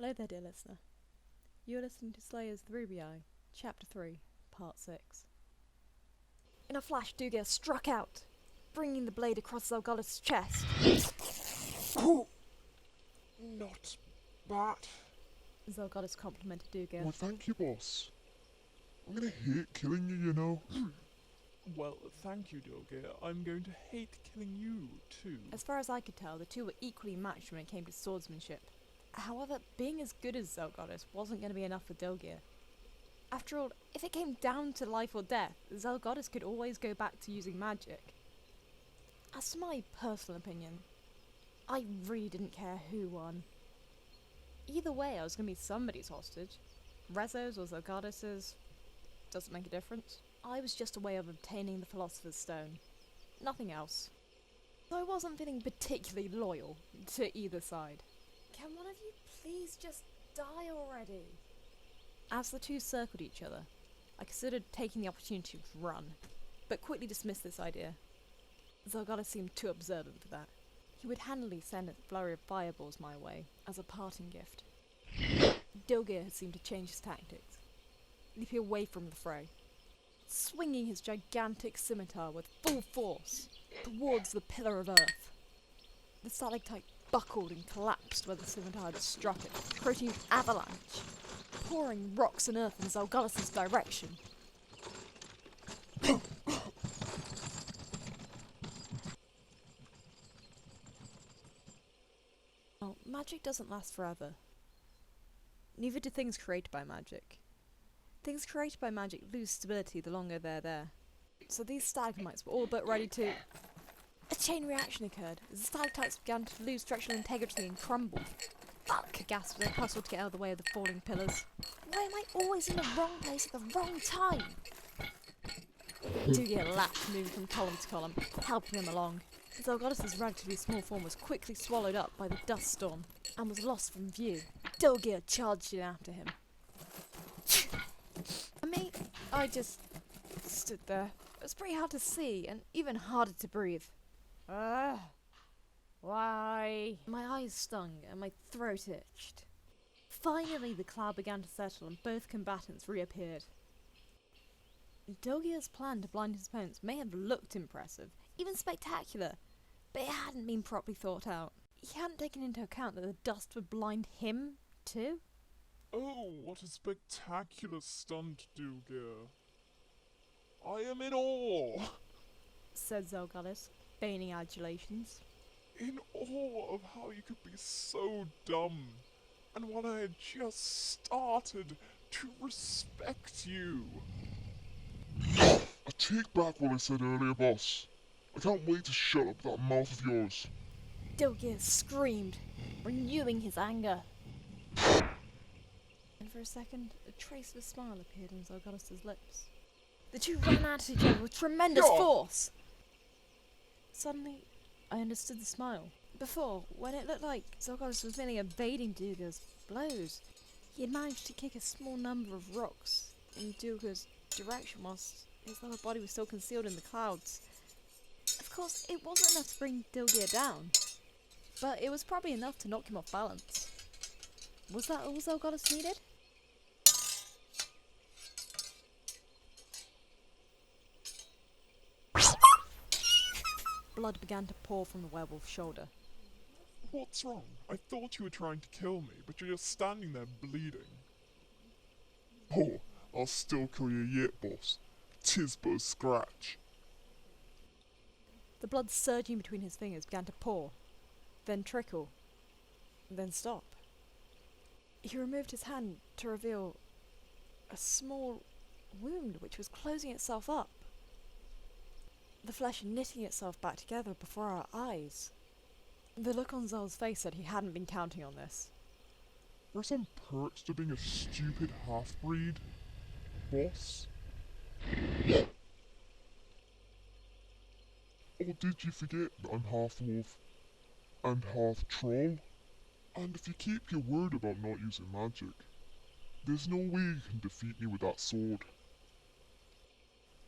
Hello there, dear listener. You're listening to Slayer's The Ruby Eye, Chapter 3, Part 6. In a flash, Duger struck out, bringing the blade across Zelgoddess' chest. Oh, not bad. Zelgoddess complimented Duger. Well, thank you, boss. I'm gonna hate killing you, you know. Well, thank you, Dilgir. I'm going to hate killing you, too. As far as I could tell, the two were equally matched when it came to swordsmanship. However, being as good as Zelgoddess wasn't going to be enough for Dilgir. After all, if it came down to life or death, Zelgoddess could always go back to using magic. As to my personal opinion, I really didn't care who won. Either way, I was going to be somebody's hostage. Rezo's or Zelgoddess's, doesn't make a difference. I was just a way of obtaining the Philosopher's Stone. Nothing else. So I wasn't feeling particularly loyal to either side. Can one of you please just die already? As the two circled each other, I considered taking the opportunity to run, but quickly dismissed this idea. Zelgoddess seemed too observant for that. He would handily send a flurry of fireballs my way as a parting gift. Dilgir had seemed to change his tactics, leaping away from the fray, swinging his gigantic scimitar with full force towards the pillar of earth. The stalactite buckled and collapsed where the scimitar had struck it, creating an avalanche, pouring rocks and earth in Zelgoddess' direction. Well, magic doesn't last forever. Neither do things created by magic. Things created by magic lose stability the longer they're there. So these stalagmites were all but ready to... A chain reaction occurred as the stalactites began to lose structural integrity and crumble. Fuck! Gasped as I hustled to get out of the way of the falling pillars. Why am I always in the wrong place at the wrong time? Dugia laughed, moving from column to column, helping them along. Zelgoddess' relatively small form was quickly swallowed up by the dust storm and was lost from view. Dilgir charged in after him. I just stood there. It was pretty hard to see and even harder to breathe. Why? My eyes stung and my throat itched. Finally, the cloud began to settle and both combatants reappeared. Dilgir's plan to blind his opponents may have looked impressive, even spectacular, but it hadn't been properly thought out. He hadn't taken into account that the dust would blind him, too. Oh, what a spectacular stunt, Dilgir. I am in awe. Said Zelgoddess, feigning adulations. In awe of how you could be so dumb. And when I had just started to respect you. I take back what I said earlier, boss. I can't wait to shut up that mouth of yours. Dilgir screamed, renewing his anger. And for a second, a trace of a smile appeared on Zelgoddess' lips. The two ran at each other with tremendous force. Suddenly, I understood the smile. Before, when it looked like Zelgoddess was merely evading Dilgir's blows, he had managed to kick a small number of rocks in Dilgir's direction whilst his lower body was still concealed in the clouds. Of course, it wasn't enough to bring Dilgir down, but it was probably enough to knock him off balance. Was that all Zelgoddess needed? Blood began to pour from the werewolf's shoulder. What's wrong? I thought you were trying to kill me, but you're just standing there bleeding. Oh, I'll still kill you yet, boss. 'Tis but a scratch. The blood surging between his fingers began to pour, then trickle, then stop. He removed his hand to reveal a small wound which was closing itself up, the flesh knitting itself back together before our eyes. The look on Zel's face said he hadn't been counting on this. There's some perks to being a stupid half-breed, boss. Or did you forget that I'm half wolf and half troll? And if you keep your word about not using magic, there's no way you can defeat me with that sword.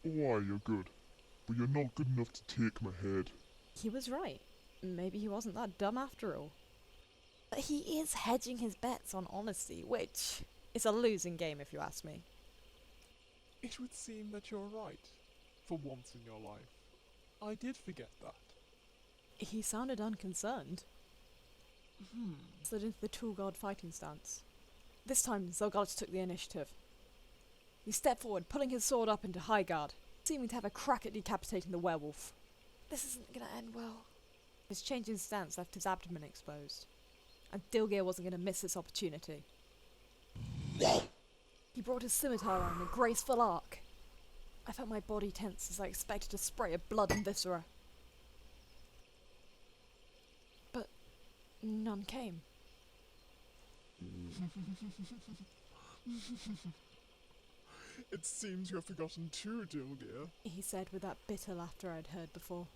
Oh aye, you're good, but you're not good enough to take my head. He was right. Maybe he wasn't that dumb after all. But he is hedging his bets on honesty, which is a losing game if you ask me. It would seem that you're right, for once in your life. I did forget that. He sounded unconcerned. Slid into the tool guard fighting stance. This time, Zelgadis took the initiative. He stepped forward, pulling his sword up into high guard, seeming to have a crack at decapitating the werewolf. This isn't gonna end well. His change in stance left his abdomen exposed, and Dilgear wasn't gonna miss this opportunity. He brought his scimitar on in a graceful arc. I felt my body tense as I expected a spray of blood and viscera. But none came. It seems you have forgotten too, Dilgear. He said with that bitter laughter I'd heard before.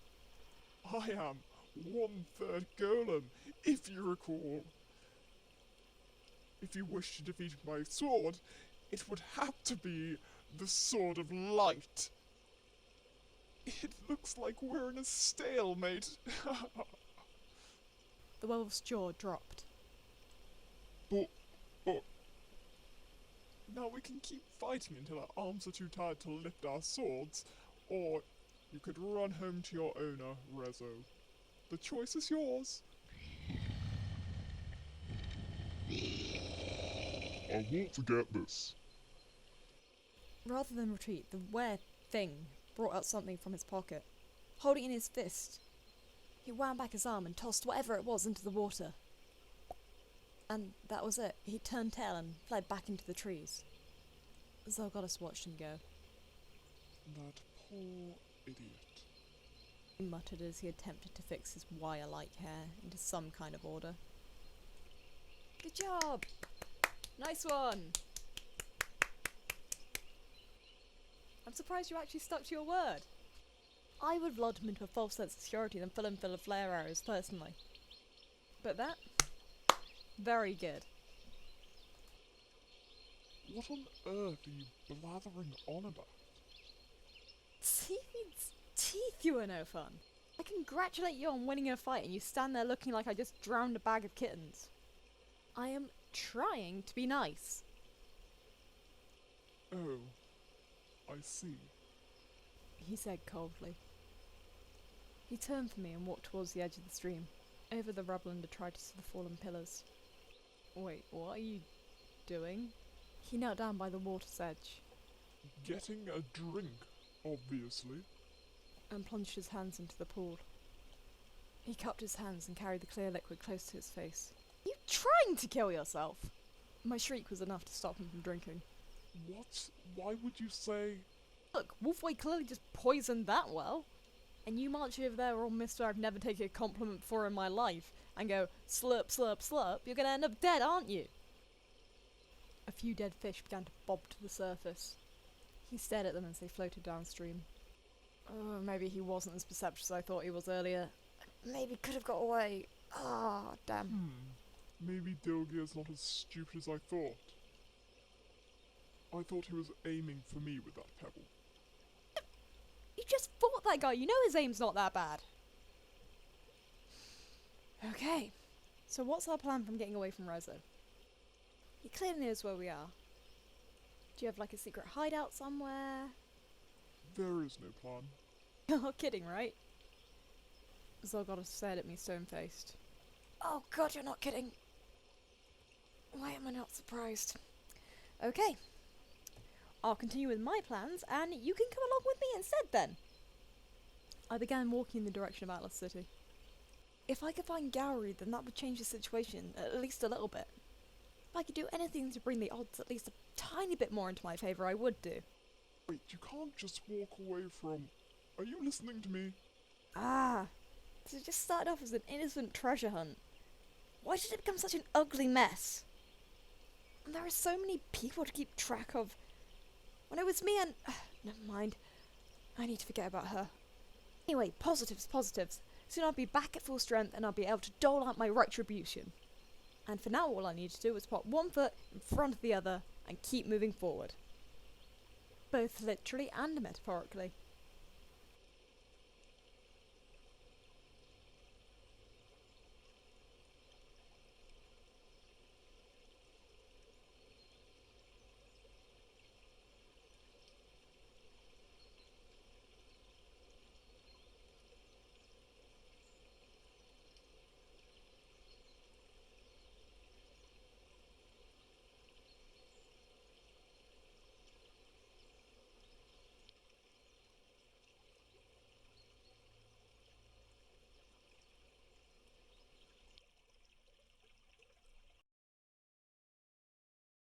I am 1/3 golem, if you recall. If you wish to defeat my sword, it would have to be the Sword of Light. It looks like we're in a stalemate. The werewolf's jaw dropped. But now we can keep fighting until our arms are too tired to lift our swords, or you could run home to your owner, Rezo. The choice is yours. I won't forget this. Rather than retreat, the thing brought out something from his pocket. Holding it in his fist, he wound back his arm and tossed whatever it was into the water. And that was it. He turned tail and fled back into the trees. Zelgadis watched him go. That poor idiot. He muttered as he attempted to fix his wire-like hair into some kind of order. Good job! Nice one! I'm surprised you actually stuck to your word. I would have lulled him into a false sense of security and fill him full of flare arrows personally. But that? Very good. What on earth are you blathering on about? Teeth, you are no fun. I congratulate you on winning a fight and you stand there looking like I just drowned a bag of kittens. I am trying to be nice. Oh, I see. He said coldly. He turned from me and walked towards the edge of the stream, over the rubble and detritus of the fallen pillars. Wait, what are you doing? He knelt down by the water's edge. Getting a drink, obviously. And plunged his hands into the pool. He cupped his hands and carried the clear liquid close to his face. You trying to kill yourself? My shriek was enough to stop him from drinking. What? Why would you say... Look, Wolfway clearly just poisoned that well. And you march over there all Mr. I've never taken a compliment before in my life and go, slurp, slurp, slurp, you're gonna end up dead, aren't you? A few dead fish began to bob to the surface. He stared at them as they floated downstream. Oh, maybe he wasn't as perceptive as I thought he was earlier. Maybe could have got away. Ah, damn. Maybe Dilgear's not as stupid as I thought. I thought he was aiming for me with that pebble. You just fought that guy, you know his aim's not that bad. Okay, so what's our plan from getting away from Rezo? He clearly knows where we are. Do you have like a secret hideout somewhere? There is no plan. You're kidding, right? Zelgadis stared at me stone-faced. Oh god, you're not kidding. Why am I not surprised? Okay. I'll continue with my plans, and you can come along with me instead then. I began walking in the direction of Atlas City. If I could find Gowry, then that would change the situation, at least a little bit. If I could do anything to bring the odds at least a tiny bit more into my favour, I would do. Wait, you can't just walk away from... Are you listening to me? Ah, so it just started off as an innocent treasure hunt. Why did it become such an ugly mess? And there are so many people to keep track of. When it was me and... never mind. I need to forget about her. Anyway, positives, positives. Soon I'll be back at full strength and I'll be able to dole out my retribution. And for now all I need to do is put one foot in front of the other and keep moving forward. Both literally and metaphorically.